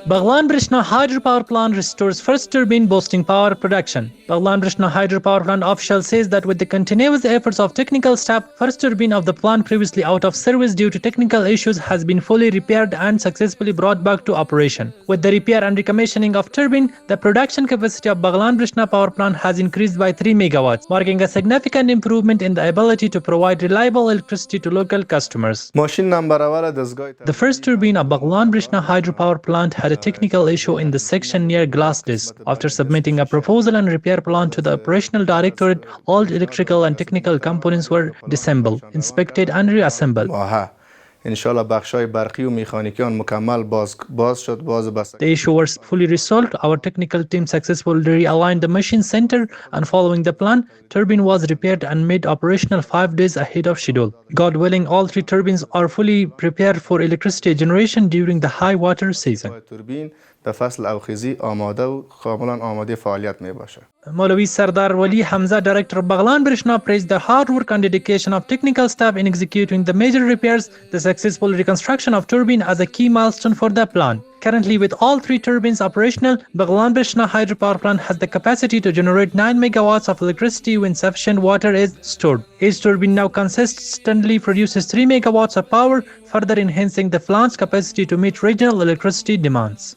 Baghlan Breshna Hydropower plant restores first turbine boosting power production. Baghlan Breshna Hydropower plant official says that with the continuous efforts of technical staff, first turbine of the plant previously out of service due to technical issues has been fully repaired and successfully brought back to operation. With the repair and recommissioning of turbine, the production capacity of Baghlan Breshna power plant has increased by 3 megawatts, marking a significant improvement in the ability to provide reliable electricity to local customers. The first turbine of Baghlan Breshna Hydropower plant had a technical issue in the section near glass disc. After submitting a proposal and repair plan to the operational directorate, all electrical and technical components were disassembled, inspected and reassembled. The issue was fully resolved. Our technical team successfully realigned the machine center, and following the plan, turbine was repaired and made operational 5 days ahead of schedule. God willing, all 3 turbines are fully prepared for electricity generation during the high water season. Maulavi Sardar Wali Hamza, director of Baghlan Breshna, praised the hard work and dedication of technical staff in executing the major repairs. The successful reconstruction of turbine as a key milestone for the plant. Currently, with all 3 turbines operational, Baghlan Breshna Hydropower plant has the capacity to generate 9 megawatts of electricity when sufficient water is stored. Each turbine now consistently produces 3 megawatts of power, further enhancing the plant's capacity to meet regional electricity demands.